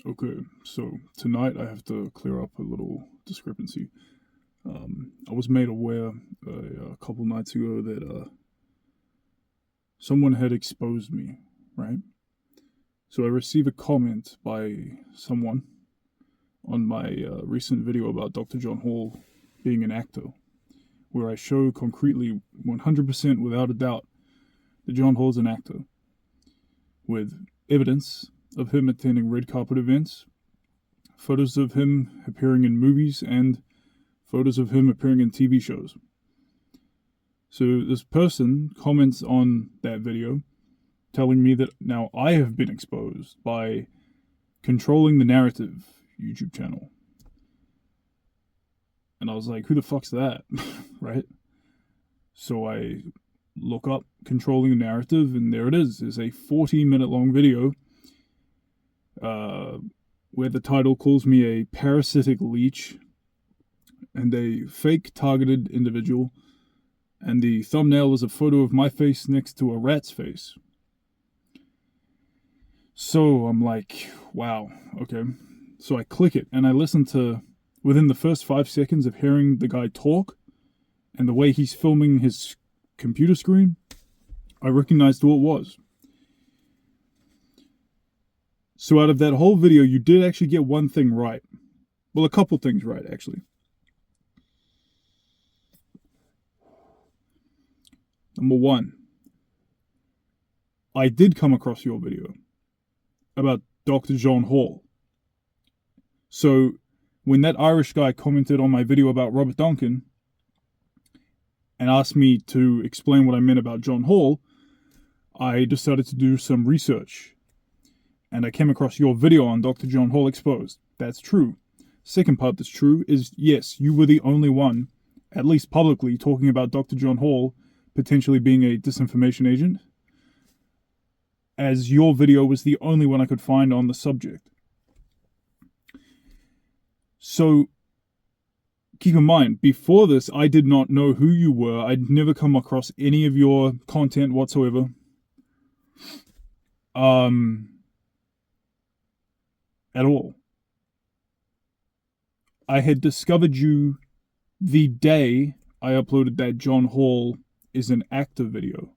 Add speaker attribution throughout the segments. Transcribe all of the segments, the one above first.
Speaker 1: Okay, so tonight I have to clear up a little discrepancy. I was made aware a couple nights ago that someone had exposed me, right? So I received a comment by someone on my recent video about Dr. John Hall being an actor, where I show concretely, 100% without a doubt, that John Hall's an actor, with evidence of him attending red carpet events, photos of him appearing in movies, and photos of him appearing in TV shows. So this person comments on that video telling me that now I have been exposed by Controlling the Narrative YouTube channel. And I was like, who the fuck's that? Right? So I look up Controlling the Narrative, and there it is. It's a 40-minute long video where the title calls me a parasitic leech and a fake targeted individual, and the thumbnail is a photo of my face next to a rat's face. So I'm like, wow, okay. So I click it, and I listen to, within the first 5 seconds of hearing the guy talk and the way he's filming his computer screen, I recognized who it was. So out of that whole video, you did actually get one thing right. Well, a couple things right, actually. Number one, I did come across your video about Dr. John Hall. So when that Irish guy commented on my video about Robert Duncan and asked me to explain what I meant about John Hall, I decided to do some research. And I came across your video on Dr. John Hall Exposed. That's true. Second part that's true is, yes, you were the only one, at least publicly, talking about Dr. John Hall potentially being a disinformation agent, as your video was the only one I could find on the subject. So, keep in mind, before this, I did not know who you were. I'd never come across any of your content whatsoever. At all. I had discovered you the day I uploaded that John Hall is an actor video.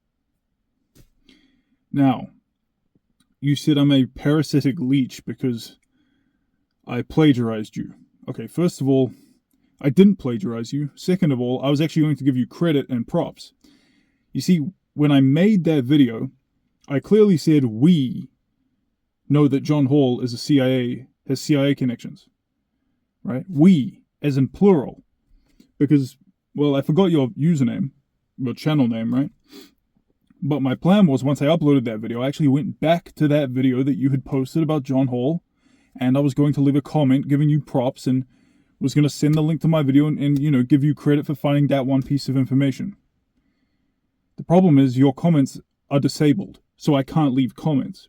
Speaker 1: Now, you said I'm a parasitic leech because I plagiarized you. Okay, first of all, I didn't plagiarize you. Second of all, I was actually going to give you credit and props. You see, when I made that video, I clearly said we know that John Hall is has CIA connections, right? We, as in plural, because, well, I forgot your username, your channel name, right? But my plan was, once I uploaded that video, I actually went back to that video that you had posted about John Hall, and I was going to leave a comment giving you props and was going to send the link to my video and, you know, give you credit for finding that one piece of information. The problem is your comments are disabled, so I can't leave comments.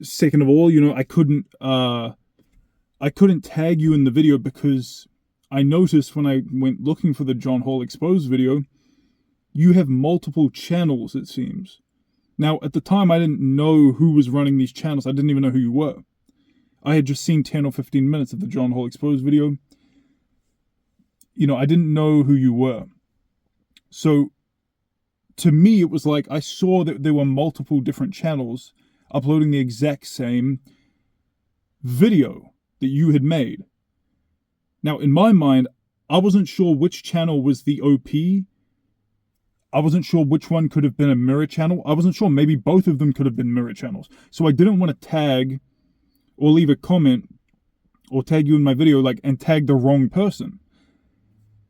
Speaker 1: Second of all, you know, I couldn't tag you in the video because I noticed when I went looking for the John Hall Exposed video, you have multiple channels, it seems. Now, at the time, I didn't know who was running these channels. I didn't even know who you were. I had just seen 10 or 15 minutes of the John Hall Exposed video. You know, I didn't know who you were. So, to me, it was like I saw that there were multiple different channels uploading the exact same video that you had made. Now, in my mind, I wasn't sure which channel was the OP. I wasn't sure which one could have been a mirror channel. I wasn't sure. Maybe both of them could have been mirror channels. So I didn't want to tag or leave a comment or tag you in my video and tag the wrong person.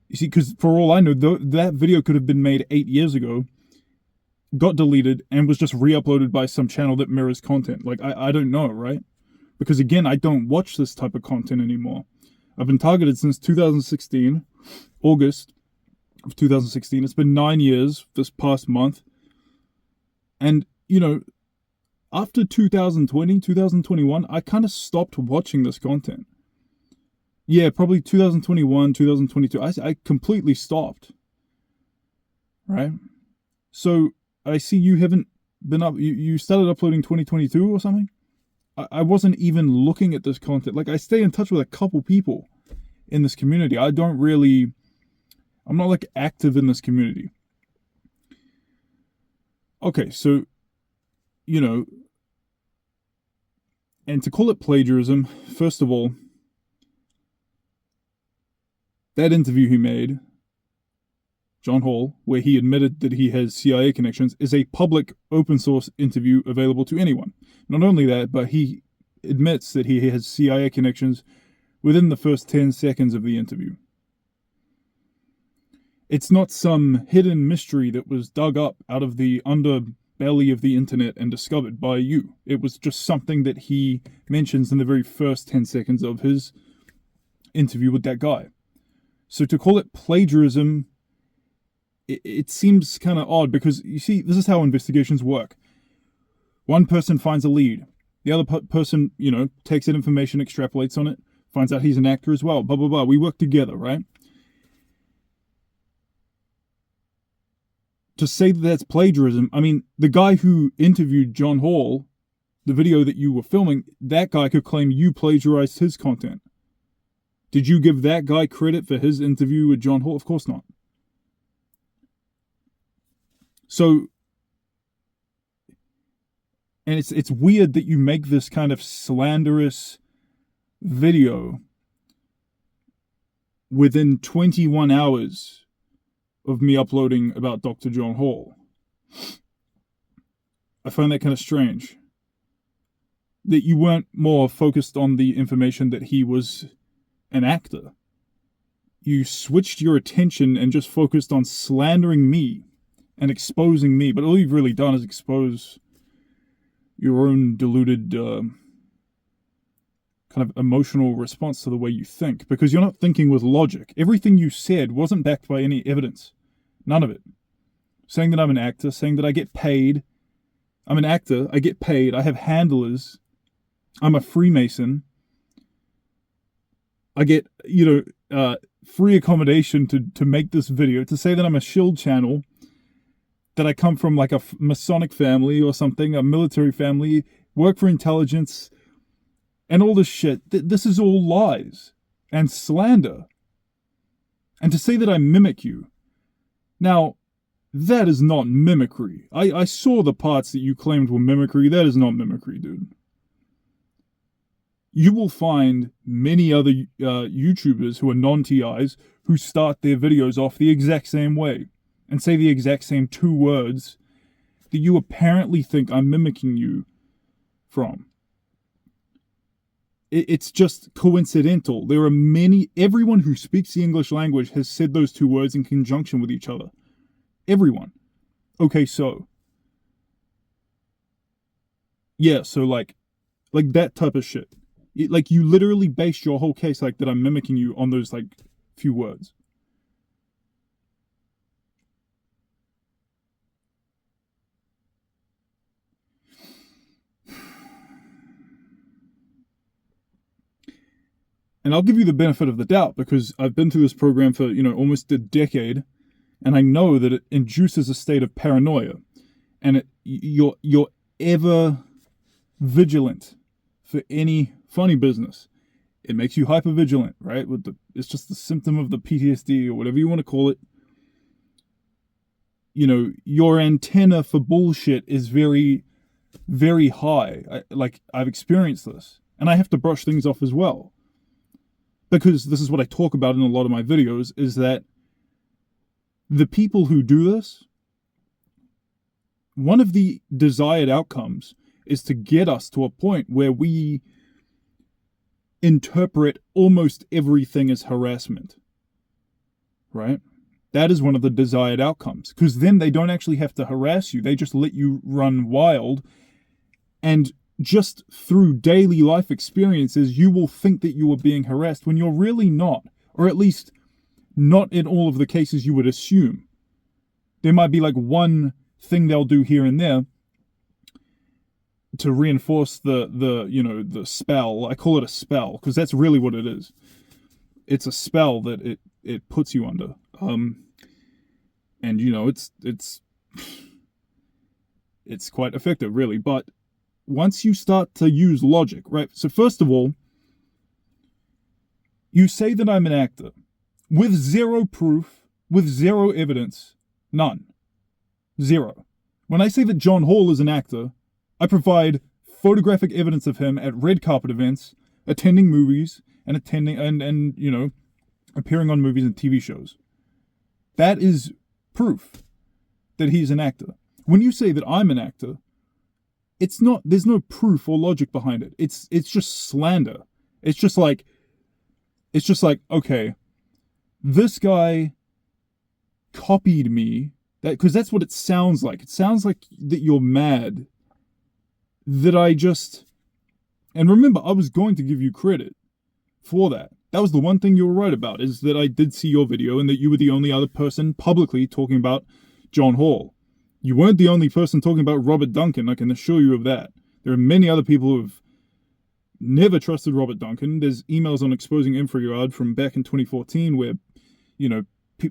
Speaker 1: You see, because for all I know, that video could have been made 8 years ago, got deleted, and was just re-uploaded by some channel that mirrors content. I don't know, right? Because again, I don't watch this type of content anymore. I've been targeted since 2016, August of 2016. It's been 9 years this past month. And, you know, after 2020, 2021, I kind of stopped watching this content. Yeah, probably 2021, 2022. I completely stopped. Right? So, I see you haven't been up. You started uploading 2022 or something? I wasn't even looking at this content. Like, I stay in touch with a couple people in this community. I'm not like active in this community. Okay, so, you know, and to call it plagiarism, first of all, that interview he made, John Hall, where he admitted that he has CIA connections, is a public open source interview available to anyone. Not only that, but he admits that he has CIA connections within the first 10 seconds of the interview. It's not some hidden mystery that was dug up out of the underbelly of the internet and discovered by you. It was just something that he mentions in the very first 10 seconds of his interview with that guy. So to call it plagiarism, it seems kind of odd, because, you see, this is how investigations work. One person finds a lead. The other person, takes that information, extrapolates on it, finds out he's an actor as well, blah, blah, blah. We work together, right? To say that that's plagiarism, I mean, the guy who interviewed John Hall, the video that you were filming, that guy could claim you plagiarized his content. Did you give that guy credit for his interview with John Hall? Of course not. So, and it's weird that you make this kind of slanderous video within 21 hours of me uploading about Dr. John Hall. I find that kind of strange. That you weren't more focused on the information that he was an actor. You switched your attention and just focused on slandering me and exposing me, but all you've really done is expose your own deluded kind of emotional response to the way you think, because you're not thinking with logic. Everything you said wasn't backed by any evidence. None of it. Saying that I'm an actor, saying that I get paid. I'm an actor, I get paid, I have handlers, I'm a Freemason, I get, free accommodation to make this video, to say that I'm a shield channel, that I come from like a Masonic family or something, a military family, work for intelligence, and all this shit. This is all lies and slander. And to say that I mimic you. Now, that is not mimicry. I saw the parts that you claimed were mimicry. That is not mimicry, dude. You will find many other YouTubers who are non-TIs who start their videos off the exact same way and say the exact same 2 words that you apparently think I'm mimicking you from. It's just coincidental. There are everyone who speaks the English language has said those 2 words in conjunction with each other. Everyone. Okay, so. Yeah, so like that type of shit. Like, you literally based your whole case like that I'm mimicking you on those like few words. And I'll give you the benefit of the doubt, because I've been through this program for, almost a decade, and I know that it induces a state of paranoia. And you're ever vigilant for any funny business. It makes you hyper-vigilant, right? It's just the symptom of the PTSD, or whatever you want to call it. Your antenna for bullshit is very, very high. I've experienced this. And I have to brush things off as well. Because this is what I talk about in a lot of my videos, is that the people who do this, one of the desired outcomes is to get us to a point where we interpret almost everything as harassment. Right? That is one of the desired outcomes. Because then they don't actually have to harass you. They just let you run wild. And just through daily life experiences, you will think that you are being harassed when you're really not. Or at least not in all of the cases you would assume. There might be like one thing they'll do here and there to reinforce the spell. I call it a spell, because that's really what it is. It's a spell that it puts you under. And it's quite effective, really. But once you start to use logic, right? So first of all, you say that I'm an actor with zero proof, with zero evidence, none. Zero. When I say that John Hall is an actor, I provide photographic evidence of him at red carpet events, attending movies, and appearing on movies and TV shows. That is proof that he's an actor. When you say that I'm an actor, there's no proof or logic behind it. It's just slander. It's just like, okay, this guy copied me, because that's what it sounds like. It sounds like that you're mad that and remember, I was going to give you credit for that. That was the one thing you were right about, is that I did see your video and that you were the only other person publicly talking about John Hall. You weren't the only person talking about Robert Duncan, I can assure you of that. There are many other people who have never trusted Robert Duncan. There's emails on Exposing Infraguard from back in 2014 where,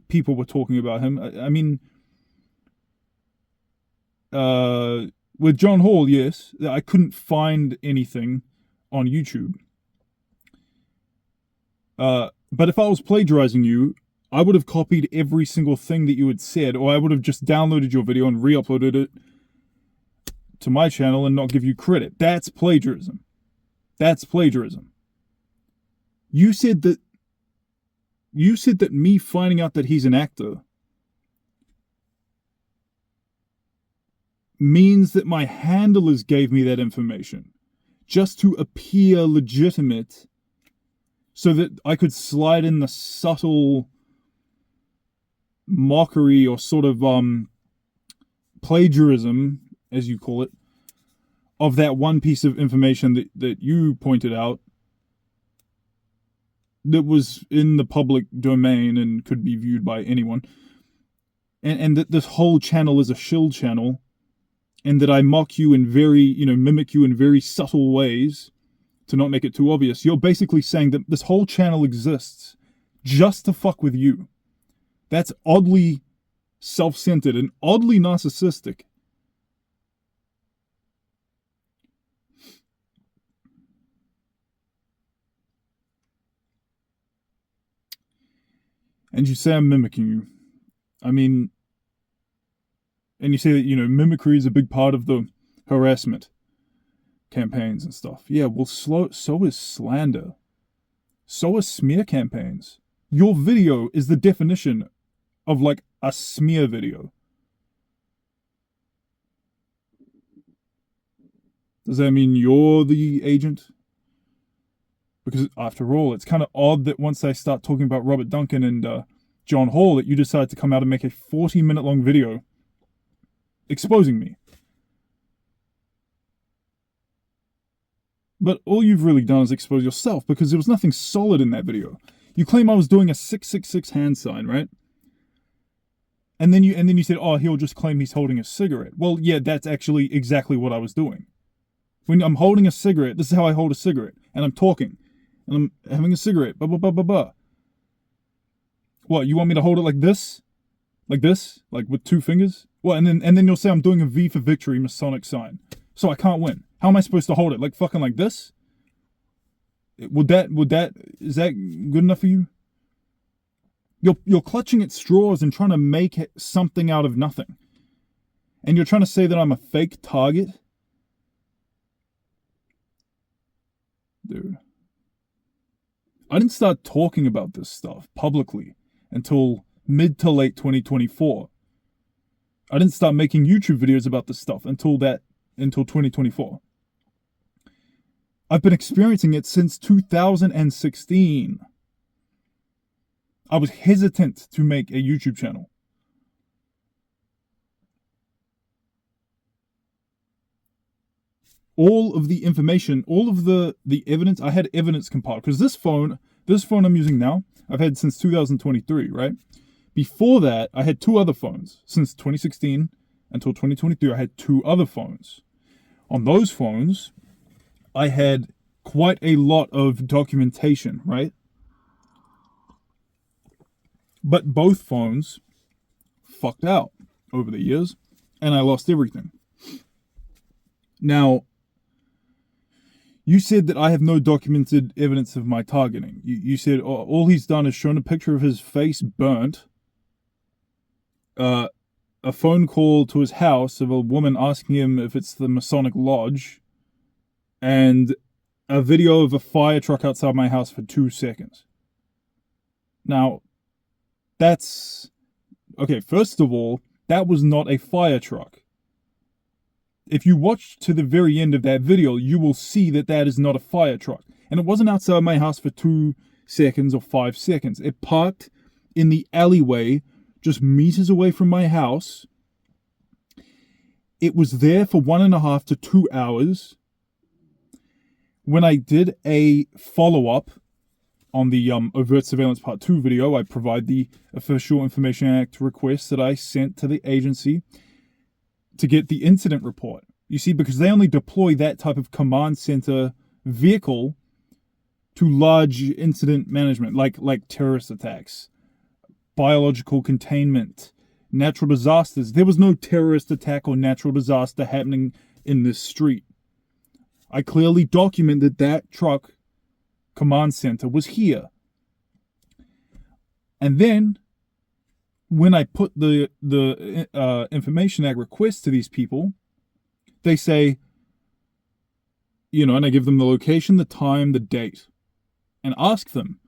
Speaker 1: people were talking about him. I mean, with John Hall, yes, I couldn't find anything on YouTube. But if I was plagiarizing you, I would have copied every single thing that you had said, or I would have just downloaded your video and re-uploaded it to my channel and not give you credit. That's plagiarism. That's plagiarism. You said that me finding out that he's an actor means that my handlers gave me that information just to appear legitimate, so that I could slide in the subtle mockery or sort of plagiarism, as you call it, of that one piece of information that you pointed out that was in the public domain and could be viewed by anyone. And that this whole channel is a shill channel, and that I mock you and mimic you in very subtle ways to not make it too obvious. You're basically saying that this whole channel exists just to fuck with you. That's oddly self-centered and oddly narcissistic. And you say I'm mimicking you. I mean, and you say that, mimicry is a big part of the harassment campaigns and stuff. Yeah, well, so is slander. So are smear campaigns. Your video is the definition of, like, a smear video. Does that mean you're the agent? Because, after all, it's kind of odd that once I start talking about Robert Duncan and John Hall, that you decide to come out and make a 40-minute long video exposing me. But all you've really done is expose yourself, because there was nothing solid in that video. You claim I was doing a 666 hand sign, right? And then you said, oh, he'll just claim he's holding a cigarette. Well, yeah, that's actually exactly what I was doing. When I'm holding a cigarette, this is how I hold a cigarette. And I'm talking. And I'm having a cigarette. Blah, blah, blah, blah, blah. What, you want me to hold it like this? Like this? Like with two fingers? Well, and then you'll say I'm doing a V for victory Masonic sign. So I can't win. How am I supposed to hold it? Like fucking like this? Is that good enough for you? You're clutching at straws and trying to make something out of nothing. And you're trying to say that I'm a fake target? Dude. I didn't start talking about this stuff publicly until mid to late 2024. I didn't start making YouTube videos about this stuff until 2024. I've been experiencing it since 2016. I was hesitant to make a YouTube channel. All of the information, all of the evidence, I had evidence compiled. Because this phone I'm using now, I've had since 2023, right? Before that, I had two other phones. Since 2016 until 2023, I had two other phones. On those phones, I had quite a lot of documentation, right? But both phones fucked out over the years, and I lost everything. Now, You said that I have no documented evidence of my targeting. You said all he's done is shown a picture of his face burnt, a phone call to his house of a woman asking him if it's the Masonic Lodge, and a video of a fire truck outside my house for 2 seconds. Now, that's... Okay, first of all, that was not a fire truck. If you watch to the very end of that video, you will see that that is not a fire truck. And it wasn't outside my house for 2 seconds or 5 seconds. It parked in the alleyway just meters away from my house. It was there for 1.5 to 2 hours. When I did a follow-up on the Overt Surveillance Part 2 video, I provide the Official Information Act request that I sent to the agency to get the incident report. You see, because they only deploy that type of command center vehicle to large incident management, like terrorist attacks, biological containment, natural disasters. There was no terrorist attack or natural disaster happening in this street. I clearly documented that truck command center was here. And then, when I put the Information Act request to these people, they say, and I give them the location, the time, the date, and ask them,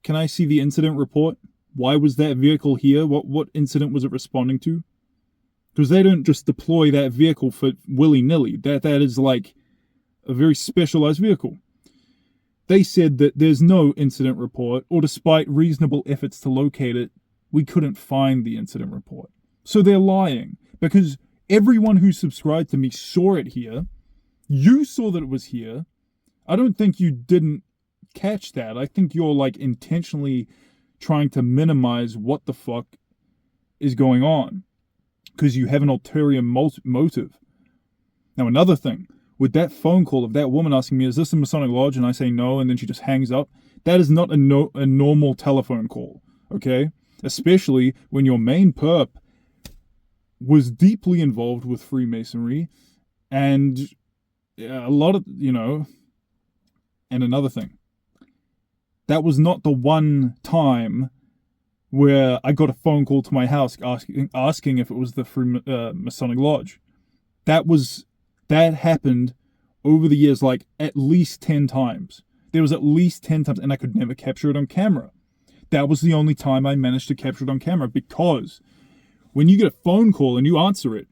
Speaker 1: can I see the incident report? Why was that vehicle here? What incident was it responding to? Because they don't just deploy that vehicle for willy-nilly. That is like a very specialized vehicle. They said that there's no incident report, or despite reasonable efforts to locate it, we couldn't find the incident report. So they're lying, because everyone who subscribed to me saw it here. You saw that it was here. I don't think you didn't catch that. I think you're intentionally trying to minimize what the fuck is going on, because you have an ulterior motive. Now, another thing, with that phone call of that woman asking me, is this the Masonic Lodge? And I say no, and then she just hangs up. That is not a normal telephone call, okay? Especially when your main perp was deeply involved with Freemasonry, and a lot of, and another thing, that was not the one time where I got a phone call to my house asking if it was the Masonic Lodge. That happened over the years, at least 10 times. There was at least 10 times, and I could never capture it on camera. That was the only time I managed to capture it on camera, because when you get a phone call and you answer it,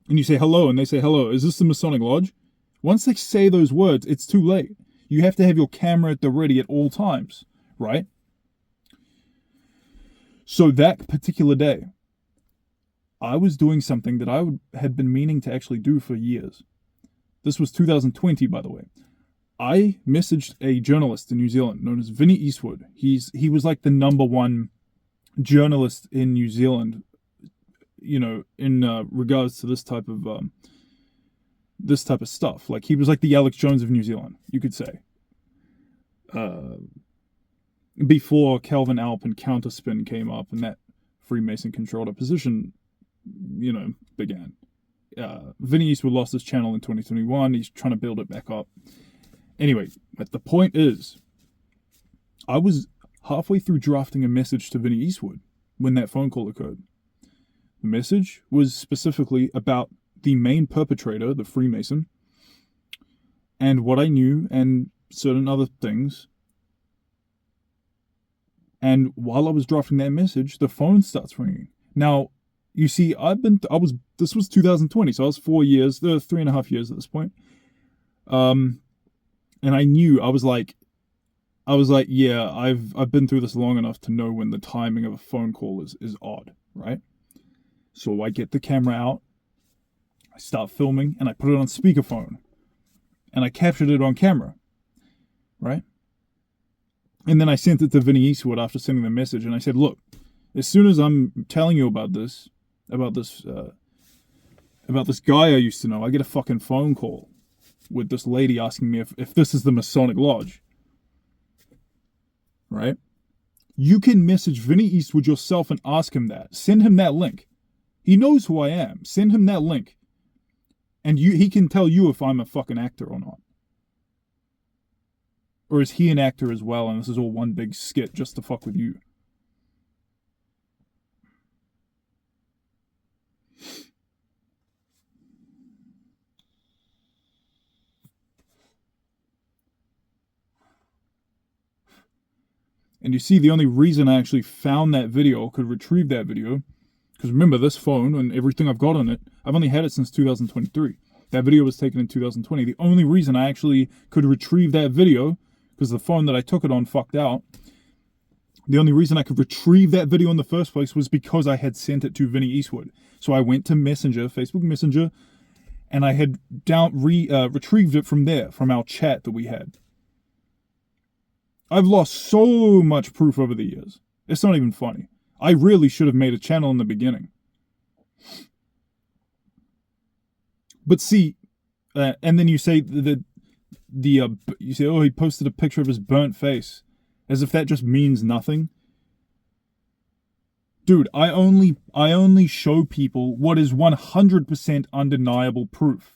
Speaker 1: and you say hello, and they say hello, is this the Masonic Lodge? Once they say those words, it's too late. You have to have your camera at the ready at all times, right? So that particular day, I was doing something that I had been meaning to actually do for years. This was 2020, by the way. I messaged a journalist in New Zealand known as Vinny Eastwood. He was like the #1 journalist in New Zealand, in regards to this type of stuff. Like, he was like the Alex Jones of New Zealand, you could say. Before Calvin Alp and Counterspin came up and that Freemason controlled opposition, began. Vinny Eastwood lost his channel in 2021. He's trying to build it back up. Anyway, but the point is, I was halfway through drafting a message to Vinny Eastwood when that phone call occurred. The message was specifically about the main perpetrator, the Freemason, and what I knew, and certain other things. And while I was drafting that message, the phone starts ringing. Now, you see, this was 2020, so I was 4 years, 3.5 years at this point. And I knew, I was like, yeah, I've been through this long enough to know when the timing of a phone call is odd, right? So I get the camera out, I start filming, and I put it on speakerphone. And I captured it on camera, right? And then I sent it to Vinny Eastwood after sending the message, and I said, look, as soon as I'm telling you about this guy I used to know, I get a fucking phone call with this lady asking me if this is the Masonic Lodge. Right? You can message Vinny Eastwood yourself and ask him that. Send him that link. He knows who I am. Send him that link. And he can tell you if I'm a fucking actor or not. Or is he an actor as well, and this is all one big skit just to fuck with you? And you see, the only reason I actually found that video, or could retrieve that video, because remember, this phone and everything I've got on it, I've only had it since 2023. That video was taken in 2020. The only reason I actually could retrieve that video, because the phone that I took it on fucked out, the only reason I could retrieve that video in the first place was because I had sent it to Vinny Eastwood. So I went to Messenger, Facebook Messenger, and I had retrieved it from there, from our chat that we had. I've lost so much proof over the years. It's not even funny. I really should have made a channel in the beginning. But see, and then you say you say, oh, he posted a picture of his burnt face, as if that just means nothing. Dude, I only show people what is 100% undeniable proof.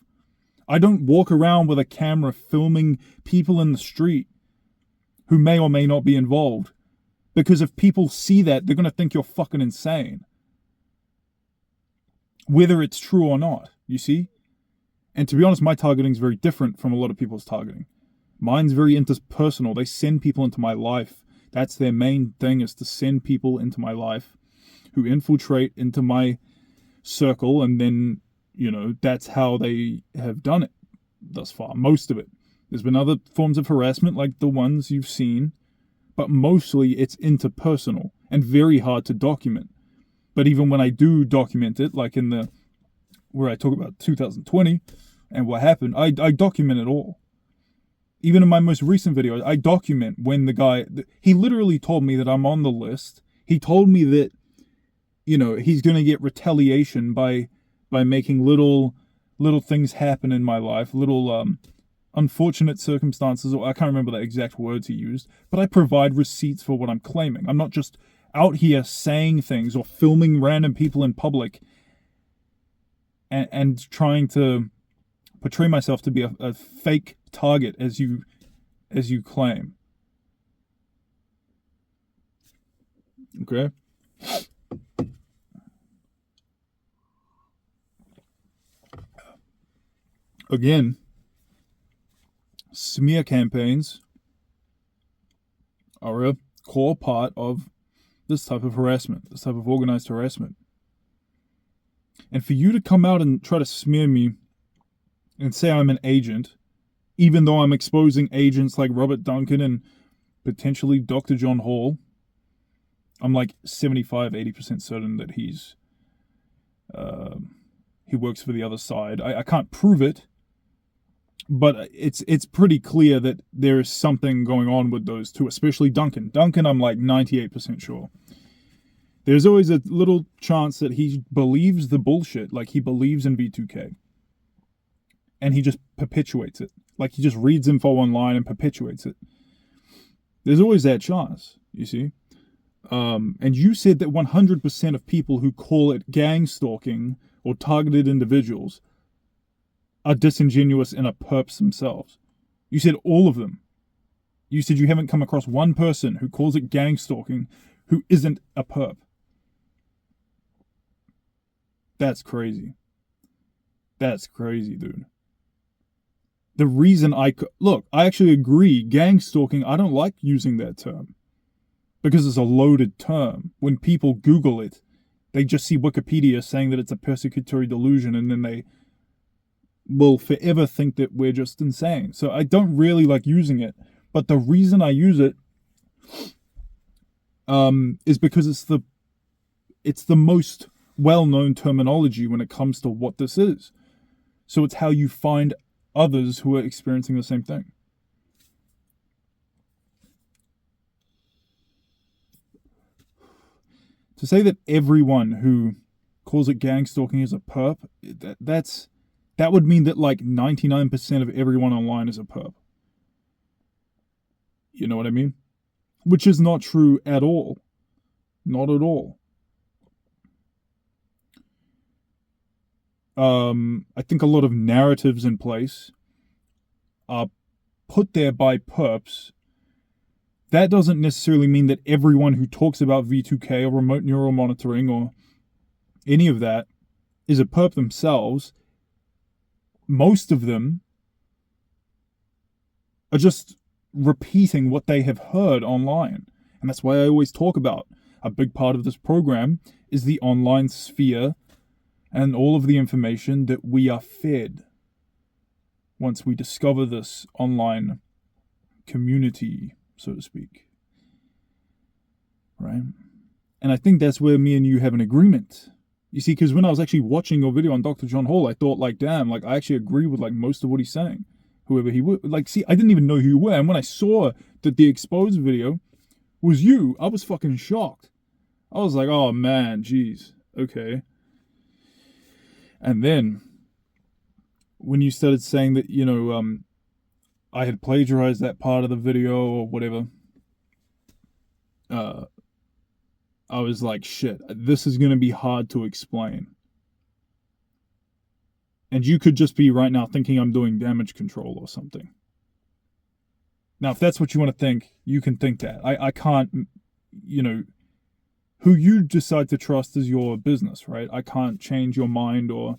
Speaker 1: I don't walk around with a camera filming people in the street who may or may not be involved. Because if people see that, they're going to think you're fucking insane. Whether it's true or not, you see? And to be honest, my targeting is very different from a lot of people's targeting. Mine's very interpersonal. They send people into my life. That's their main thing, is to send people into my life who infiltrate into my circle. And then, that's how they have done it thus far. Most of it. There's been other forms of harassment like the ones you've seen, but mostly it's interpersonal and very hard to document. But even when I do document it, like where I talk about 2020 and what happened, I document it all. Even in my most recent video, I document when the guy, he literally told me that I'm on the list. He told me that, he's going to get retaliation by making little things happen in my life, little unfortunate circumstances, or I can't remember the exact words he used, but I provide receipts for what I'm claiming. I'm not just out here saying things or filming random people in public and trying to portray myself to be a fake target as you claim. Okay? Again, smear campaigns are a core part of this type of harassment, this type of organized harassment. And for you to come out and try to smear me and say I'm an agent, even though I'm exposing agents like Robert Duncan and potentially Dr. John Hall, I'm like 75-80% certain that he works for the other side. I can't prove it, but it's pretty clear that there is something going on with those two, especially Duncan. Duncan, I'm like 98% sure. There's always a little chance that he believes the bullshit, like he believes in B2K. And he just perpetuates it. Like he just reads info online and perpetuates it. There's always that chance, you see. And you said that 100% of people who call it gang stalking or targeted individuals are disingenuous and are perps themselves. You said all of them. You said you haven't come across one person who calls it gang stalking who isn't a perp. That's crazy. That's crazy, dude. The reason I actually agree, gang stalking, I don't like using that term. Because it's a loaded term. When people Google it, they just see Wikipedia saying that it's a persecutory delusion, and then they will forever think that we're just insane. So I don't really like using it. But the reason I use it is because it's the most well-known terminology when it comes to what this is. So it's how you find others who are experiencing the same thing. To say that everyone who calls it gang stalking is a perp, that would mean that like 99% of everyone online is a perp. You know what I mean? Which is not true at all. Not at all. I think a lot of narratives in place are put there by perps that doesn't necessarily mean that everyone who talks about V2K or remote neural monitoring or any of that is a perp themselves. Most of them are just repeating what they have heard online. And that's why I always talk about a big part of this program is the online sphere and all of the information that we are fed once we discover this online community, so to speak. Right? And I think that's where me and you have an agreement. You see, because when I was actually watching your video on Dr. John Hall, I thought, like, damn, like, I actually agree with, like, most of what he's saying. Whoever he would. Like, see, I didn't even know who you were. And when I saw that the exposed video was you, I was fucking shocked. I was like, oh, man, geez. Okay. And then, when you started saying that, you know, I had plagiarized that part of the video or whatever, I was like, shit, this is going to be hard to explain. And you could just be right now thinking I'm doing damage control or something. Now, if that's what you want to think, you can think that. I can't, you know, who you decide to trust is your business, right? I can't change your mind or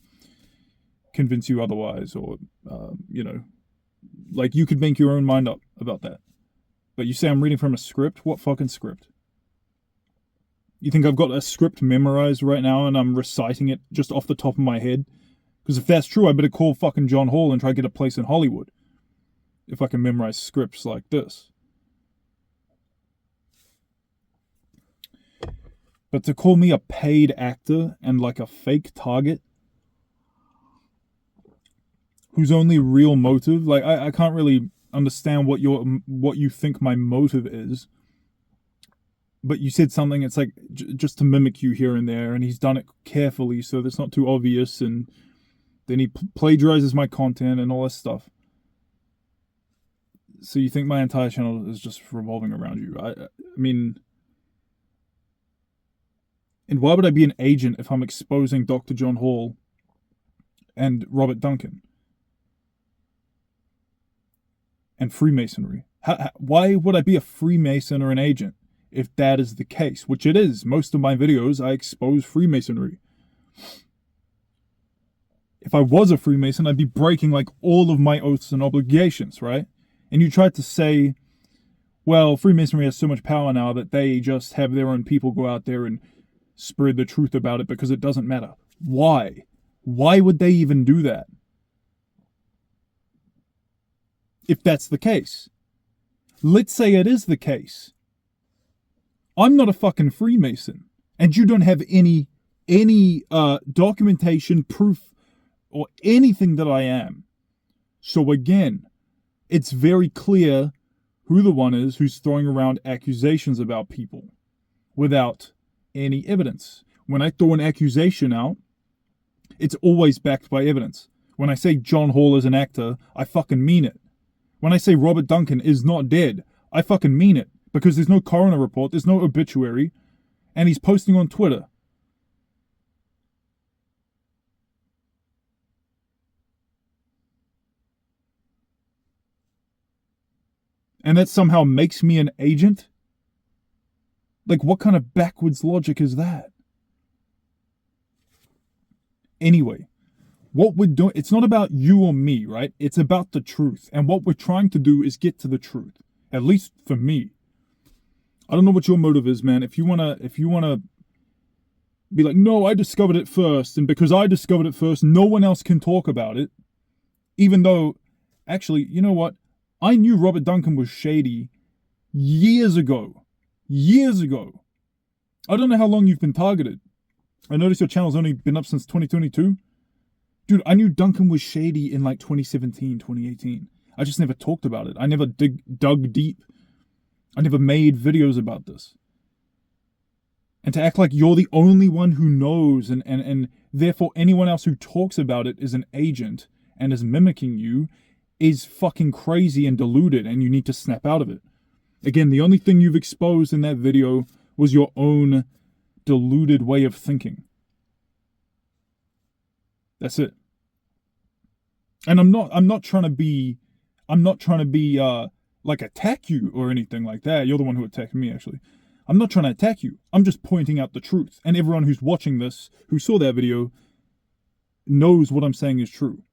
Speaker 1: convince you otherwise or, you know, like you could make your own mind up about that. But you say I'm reading from a script? What fucking script? You think I've got a script memorized right now and I'm reciting it just off the top of my head? Because if that's true, I better call fucking John Hall and try to get a place in Hollywood. If I can memorize scripts like this. But to call me a paid actor and like a fake target, whose only real motive, like I can't really understand what you think my motive is. But you said something, it's like just to mimic you here and there, and he's done it carefully so that's not too obvious, and then he plagiarizes my content and all this stuff. So you think my entire channel is just revolving around you? I mean, and why would I be an agent if I'm exposing Dr. John Hall and Robert Duncan and Freemasonry? Why would I be a Freemason or an agent if that is the case? Which it is. Most of my videos, I expose Freemasonry. If I was a Freemason, I'd be breaking like all of my oaths and obligations, right? And you tried to say, well, Freemasonry has so much power now that they just have their own people go out there and spread the truth about it because it doesn't matter. Why? Why would they even do that? If that's the case. Let's say it is the case. I'm not a fucking Freemason. And you don't have any documentation, proof, or anything that I am. So again, it's very clear who the one is who's throwing around accusations about people without any evidence. When I throw an accusation out, it's always backed by evidence. When I say John Hall is an actor, I fucking mean it. When I say Robert Duncan is not dead, I fucking mean it. Because there's no coroner report, there's no obituary, and he's posting on Twitter. And that somehow makes me an agent? Like, what kind of backwards logic is that? Anyway, what we're doing, it's not about you or me, right? It's about the truth. And what we're trying to do is get to the truth. At least for me. I don't know what your motive is, man. If you wanna be like, no, I discovered it first, and because I discovered it first, no one else can talk about it. Even though, actually, you know what? I knew Robert Duncan was shady years ago. Years ago. I don't know how long you've been targeted. I noticed your channel's only been up since 2022. Dude, I knew Duncan was shady in like 2017, 2018. I just never talked about it. I never dug deep. I never made videos about this. And to act like you're the only one who knows and therefore anyone else who talks about it is an agent and is mimicking you is fucking crazy and deluded, and you need to snap out of it. Again, the only thing you've exposed in that video was your own deluded way of thinking. That's it. And I'm not trying to be like attack you or anything like that. You're the one who attacked me, actually. I'm not trying to attack you. I'm just pointing out the truth. And everyone who's watching this, who saw that video, knows what I'm saying is true.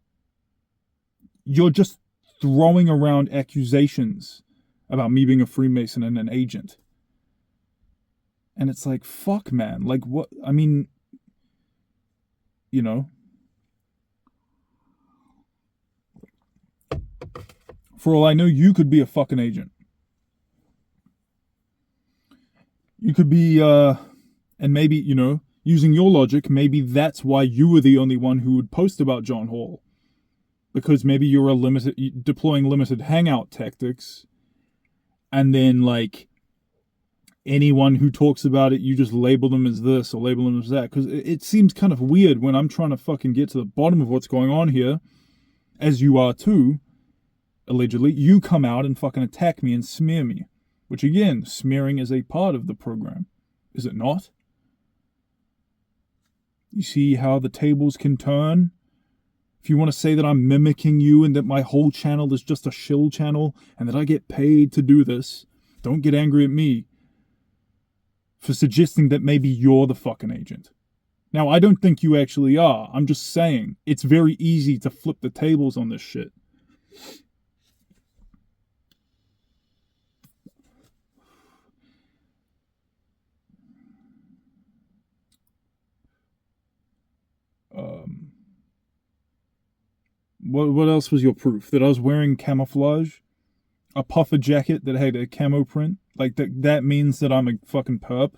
Speaker 1: You're just throwing around accusations about me being a Freemason and an agent. And it's like, fuck, man. Like, what? I mean, you know. For all I know, you could be a fucking agent. You could be, and maybe, you know, using your logic, maybe that's why you were the only one who would post about John Hall. Because maybe you're deploying limited hangout tactics, and then, like, anyone who talks about it, you just label them as this or label them as that. Because it seems kind of weird when I'm trying to fucking get to the bottom of what's going on here, as you are too, allegedly. You come out and fucking attack me and smear me. Which, again, smearing is a part of the program. Is it not? You see how the tables can turn? If you want to say that I'm mimicking you and that my whole channel is just a shill channel and that I get paid to do this, don't get angry at me for suggesting that maybe you're the fucking agent. Now, I don't think you actually are. I'm just saying it's very easy to flip the tables on this shit. What else was your proof? That I was wearing camouflage? A puffer jacket that had a camo print? Like, that means that I'm a fucking perp?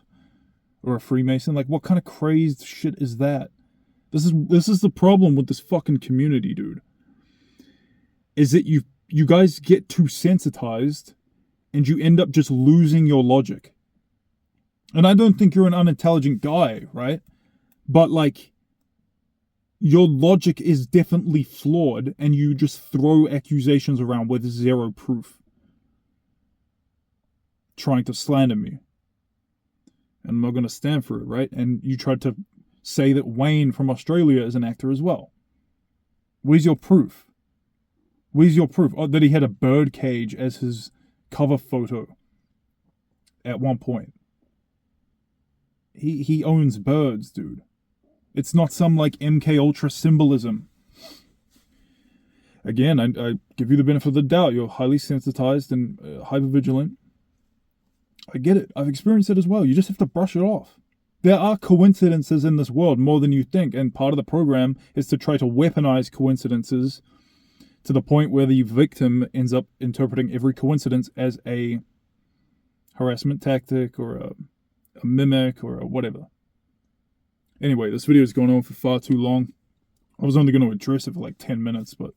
Speaker 1: Or a Freemason? Like, what kind of crazed shit is that? This is the problem with this fucking community, dude. Is that you guys get too sensitized and you end up just losing your logic. And I don't think you're an unintelligent guy, right? But, like, your logic is definitely flawed and you just throw accusations around with zero proof. Trying to slander me. And I'm not going to stand for it, right? And you tried to say that Wayne from Australia is an actor as well. Where's your proof? Where's your proof? Oh, that he had a bird cage as his cover photo at one point. He owns birds, dude. It's not some, like, MK Ultra symbolism. Again, I give you the benefit of the doubt. You're highly sensitized and hypervigilant. I get it. I've experienced it as well. You just have to brush it off. There are coincidences in this world more than you think, and part of the program is to try to weaponize coincidences to the point where the victim ends up interpreting every coincidence as a harassment tactic or a mimic or a whatever. Anyway, this video has gone on for far too long. I was only going to address it for like 10 minutes, but,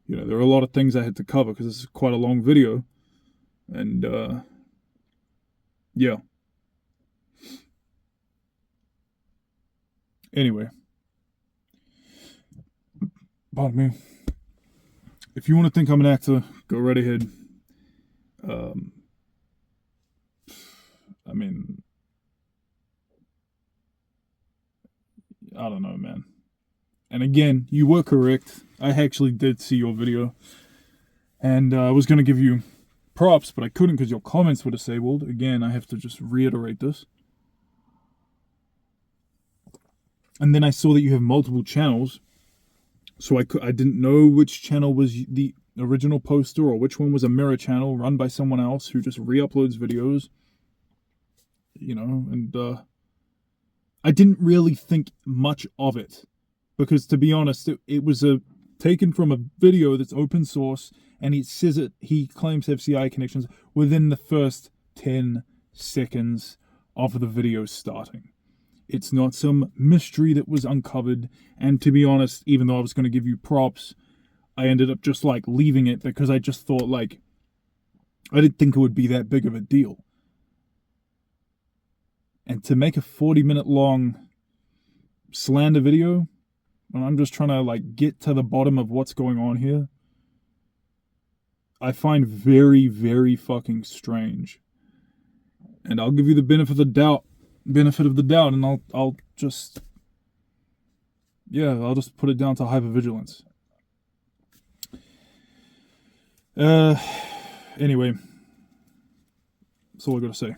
Speaker 1: you know, there are a lot of things I had to cover because this is quite a long video. And, yeah. Anyway. Pardon me. If you want to think I'm an actor, go right ahead. I mean, I don't know, man. And again, you were correct. I actually did see your video. And I was going to give you props, but I couldn't because your comments were disabled. Again, I have to just reiterate this. And then I saw that you have multiple channels. So I didn't know which channel was the original poster or which one was a mirror channel run by someone else who just re-uploads videos. You know, and I didn't really think much of it. Because to be honest, it was taken from a video that's open source, and it says he claims to have CIA connections within the first 10 seconds of the video starting. It's not some mystery that was uncovered, and to be honest, even though I was going to give you props, I ended up just, like, leaving it because I just thought, like, I didn't think it would be that big of a deal. And to make a 40-minute long slander video, when I'm just trying to, like, get to the bottom of what's going on here, I find very, very fucking strange. And I'll give you the benefit of the doubt, and I'll just put it down to hypervigilance. Anyway, that's all I got to say.